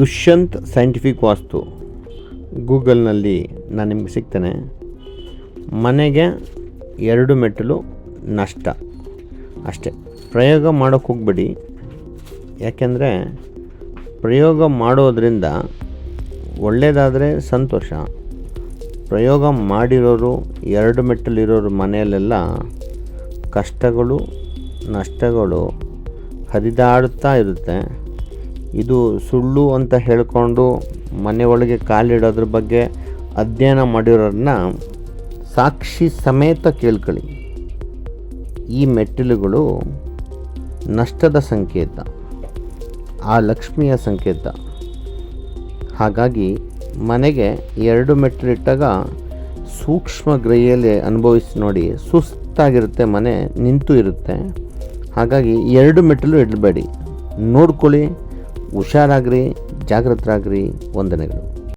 Dushyant scientific ವಾಸ್ತು ಗೂಗಲ್ನಲ್ಲಿ ನಾನು ನಿಮಗೆ ಸಿಗ್ತೇನೆ. ಮನೆಗೆ 2 ಮೆಟ್ಟಿಲು ನಷ್ಟ ಅಷ್ಟೇ. ಪ್ರಯೋಗ ಮಾಡೋಕ್ಕೆ ಹೋಗ್ಬೇಡಿ. ಯಾಕೆಂದರೆ ಪ್ರಯೋಗ ಮಾಡೋದ್ರಿಂದ ಒಳ್ಳೆಯದಾದರೆ ಸಂತೋಷ. ಪ್ರಯೋಗ ಮಾಡಿರೋರು 2 ಮೆಟ್ಟಿಲಿರೋರು ಮನೆಯಲ್ಲೆಲ್ಲ ಕಷ್ಟಗಳು ನಷ್ಟಗಳು ಹರಿದಾಡುತ್ತಾ ಇರುತ್ತೆ. ಇದು ಸುಳ್ಳು ಅಂತ ಹೇಳಿಕೊಂಡು ಮನೆ ಒಳಗೆ ಕಾಲಿಡೋದ್ರ ಬಗ್ಗೆ ಅಧ್ಯಯನ ಮಾಡಿರೋರನ್ನ ಸಾಕ್ಷಿ ಸಮೇತ ಕೇಳ್ಕೊಳ್ಳಿ. ಈ ಮೆಟ್ಟಿಲುಗಳು ನಷ್ಟದ ಸಂಕೇತ, ಆ ಲಕ್ಷ್ಮಿಯ ಸಂಕೇತ. ಹಾಗಾಗಿ ಮನೆಗೆ 2 ಮೆಟ್ಟಿಲಿಟ್ಟಾಗ ಸೂಕ್ಷ್ಮ ಗ್ರಹಿಯಲ್ಲಿ ಅನುಭವಿಸಿ ನೋಡಿ. ಸುಸ್ತಾಗಿರುತ್ತೆ, ಮನೆ ನಿಂತು ಇರುತ್ತೆ. ಹಾಗಾಗಿ 2 ಮೆಟ್ಟಿಲು ಇಡಬೇಡಿ. ನೋಡ್ಕೊಳ್ಳಿ, ಹುಷಾರಾಗ್ರಿ, ಜಾಗೃತರಾಗ್ರಿ. ವಂದನೆಗಳು.